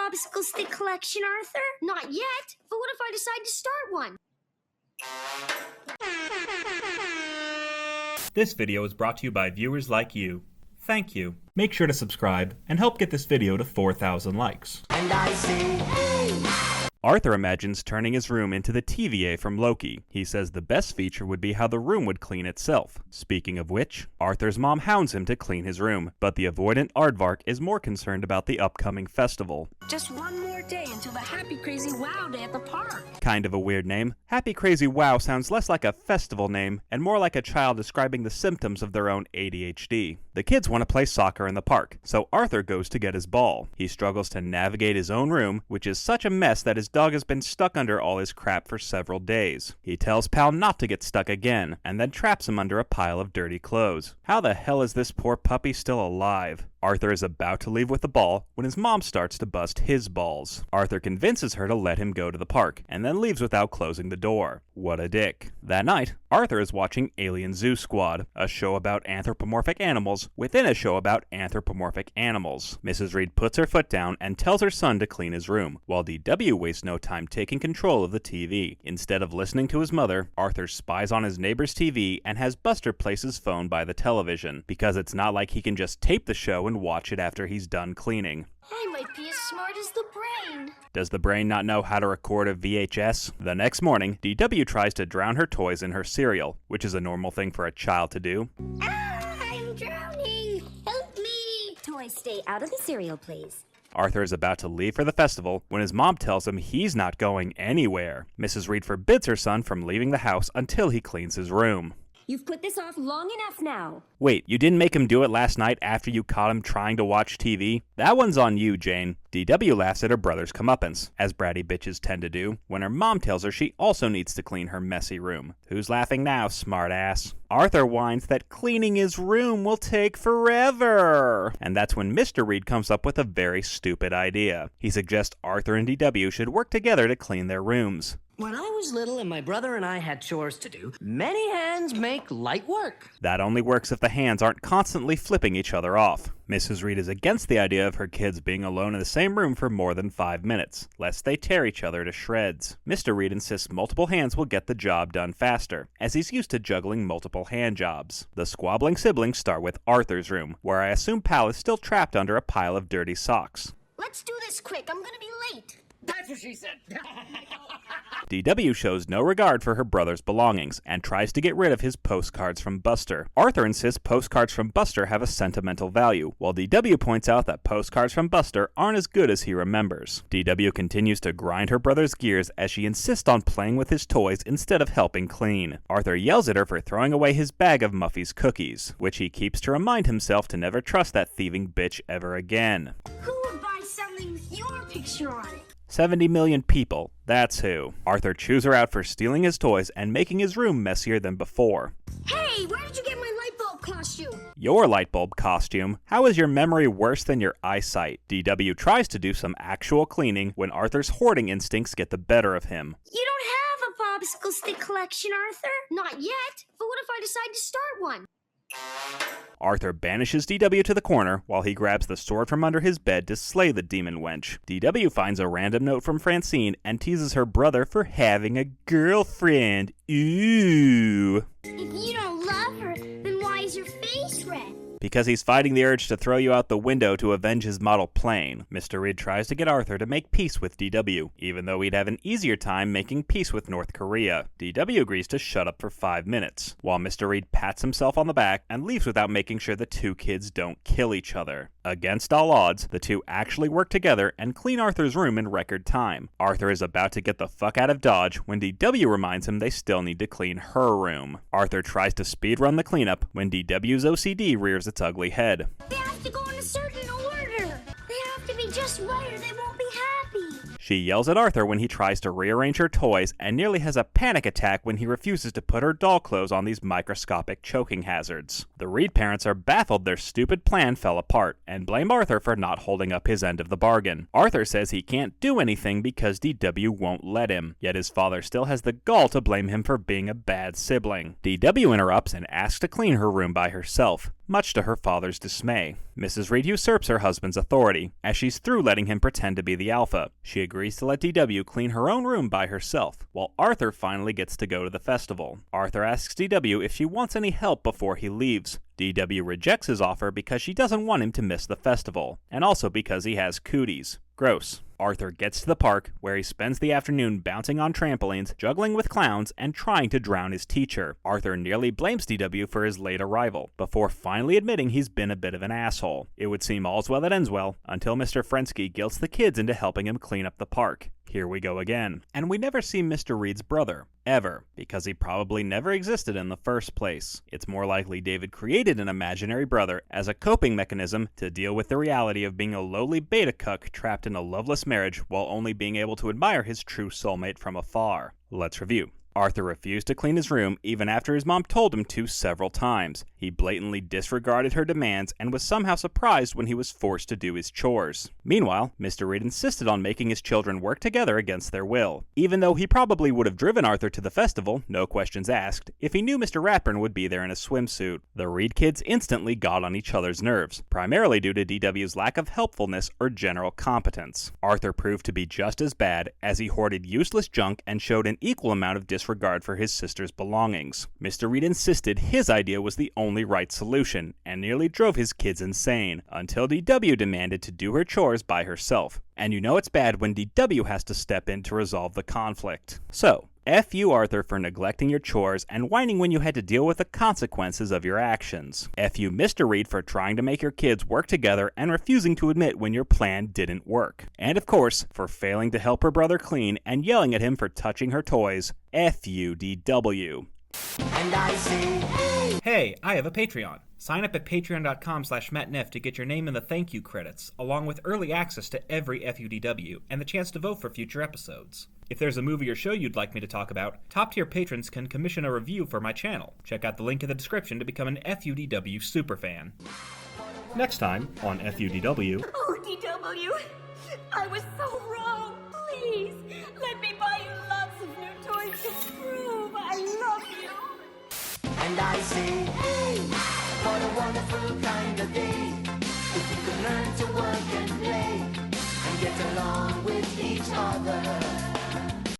popsicle stick collection, Arthur? Not yet. But what if I decide to start one? This video is brought to you by viewers like you. Thank you. Make sure to subscribe and help get this video to 4,000 likes. And I say, hey! Arthur imagines turning his room into the TVA from Loki. He says the best feature would be how the room would clean itself. Speaking of which, Arthur's mom hounds him to clean his room, but the avoidant Aardvark is more concerned about the upcoming festival. Just one more day until the Happy Crazy Wow Day at the park. Kind of a weird name. Happy Crazy Wow sounds less like a festival name and more like a child describing the symptoms of their own ADHD. The kids want to play soccer in the park, so Arthur goes to get his ball. He struggles to navigate his own room, which is such a mess that his dog has been stuck under all his crap for several days. He tells Pal not to get stuck again, and then traps him under a pile of dirty clothes. How the hell is this poor puppy still alive? Arthur is about to leave with the ball when his mom starts to bust his balls. Arthur convinces her to let him go to the park, and then leaves without closing the door. What a dick. That night, Arthur is watching Alien Zoo Squad, a show about anthropomorphic animals within a show about anthropomorphic animals. Mrs. Reed puts her foot down and tells her son to clean his room, while DW wastes no time taking control of the TV. Instead of listening to his mother, Arthur spies on his neighbor's TV and has Buster place his phone by the television, because it's not like he can just tape the show and watch it after he's done cleaning. I might be as smart as the brain. Does the brain not know how to record a VHS? The next morning, DW tries to drown her toys in her cereal, which is a normal thing for a child to do. Ah, I'm drowning. Help me. Toys, stay out of the cereal, please. Arthur is about to leave for the festival when his mom tells him he's not going anywhere. Mrs. Reed forbids her son from leaving the house until he cleans his room. You've put this off long enough now. Wait, you didn't make him do it last night after you caught him trying to watch TV? That one's on you, Jane. DW laughs at her brother's comeuppance, as bratty bitches tend to do, when her mom tells her she also needs to clean her messy room. Who's laughing now, smartass? Arthur whines that cleaning his room will take forever. And that's when Mr. Reed comes up with a very stupid idea. He suggests Arthur and DW should work together to clean their rooms. When I was little and my brother and I had chores to do, many hands make light work. That only works if the hands aren't constantly flipping each other off. Mrs. Reed is against the idea of her kids being alone in the same room for more than 5 minutes, lest they tear each other to shreds. Mr. Reed insists multiple hands will get the job done faster, as he's used to juggling multiple hand jobs. The squabbling siblings start with Arthur's room, where I assume Pal is still trapped under a pile of dirty socks. Let's do this quick. I'm gonna be late. That's what she said. DW shows no regard for her brother's belongings and tries to get rid of his postcards from Buster. Arthur insists postcards from Buster have a sentimental value, while DW points out that postcards from Buster aren't as good as he remembers. DW continues to grind her brother's gears as she insists on playing with his toys instead of helping clean. Arthur yells at her for throwing away his bag of Muffy's cookies, which he keeps to remind himself to never trust that thieving bitch ever again. Who would buy something with your picture on it? 70 million people, that's who. Arthur chews her out for stealing his toys and making his room messier than before. Hey, where did you get my light bulb costume? Your light bulb costume? How is your memory worse than your eyesight? DW tries to do some actual cleaning when Arthur's hoarding instincts get the better of him. You don't have a popsicle stick collection, Arthur? Not yet. But what if I decide to start one? Arthur banishes DW to the corner while he grabs the sword from under his bed to slay the demon wench. DW finds a random note from Francine and teases her brother for having a girlfriend. Ooh. If you don't love her, then why is your face red? Because he's fighting the urge to throw you out the window to avenge his model plane. Mr. Reed tries to get Arthur to make peace with DW, even though he'd have an easier time making peace with North Korea. DW agrees to shut up for 5 minutes, while Mr. Reed pats himself on the back and leaves without making sure the two kids don't kill each other. Against all odds, the two actually work together and clean Arthur's room in record time. Arthur is about to get the fuck out of Dodge when DW reminds him they still need to clean her room. Arthur tries to speedrun the cleanup when DW's OCD rears its ugly head. They have to go in a certain order. They have to be just right or they won't be happy. She yells at Arthur when he tries to rearrange her toys and nearly has a panic attack when he refuses to put her doll clothes on these microscopic choking hazards. The Reed parents are baffled their stupid plan fell apart and blame Arthur for not holding up his end of the bargain. Arthur says he can't do anything because DW won't let him, yet his father still has the gall to blame him for being a bad sibling. DW interrupts and asks to clean her room by herself, much to her father's dismay. Mrs. Reed usurps her husband's authority, as she's through letting him pretend to be the alpha. She agrees to let DW clean her own room by herself, while Arthur finally gets to go to the festival. Arthur asks DW if she wants any help before he leaves. DW rejects his offer because she doesn't want him to miss the festival, and also because he has cooties. Gross. Arthur gets to the park, where he spends the afternoon bouncing on trampolines, juggling with clowns, and trying to drown his teacher. Arthur nearly blames DW for his late arrival, before finally admitting he's been a bit of an asshole. It would seem all's well that ends well, until Mr. Frensky guilts the kids into helping him clean up the park. Here we go again. And we never see Mr. Reed's brother. Ever. Because he probably never existed in the first place. It's more likely David created an imaginary brother as a coping mechanism to deal with the reality of being a lowly beta cuck trapped in a loveless marriage while only being able to admire his true soulmate from afar. Let's review. Arthur refused to clean his room even after his mom told him to several times. He blatantly disregarded her demands and was somehow surprised when he was forced to do his chores. Meanwhile, Mr. Reed insisted on making his children work together against their will. Even though he probably would have driven Arthur to the festival, no questions asked, if he knew Mr. Ratburn would be there in a swimsuit. The Reed kids instantly got on each other's nerves, primarily due to DW's lack of helpfulness or general competence. Arthur proved to be just as bad, as he hoarded useless junk and showed an equal amount of disregard for his sister's belongings. Mr. Reed insisted his idea was the only right solution, and nearly drove his kids insane, until DW demanded to do her chores by herself. And you know it's bad when DW has to step in to resolve the conflict. So, F you Arthur for neglecting your chores and whining when you had to deal with the consequences of your actions. F you Mr. Reed for trying to make your kids work together and refusing to admit when your plan didn't work. And of course, for failing to help her brother clean and yelling at him for touching her toys. F you DW. And I say, Hey, I have a Patreon. Sign up at patreon.com/mattneff to get your name in the thank you credits, along with early access to every FUDW and the chance to vote for future episodes. If there's a movie or show you'd like me to talk about, top-tier patrons can commission a review for my channel. Check out the link in the description to become an FUDW superfan. Next time on FUDW... Oh, DW, I was so wrong. Please, let me buy you lots of new toys to prove I love you. and I say,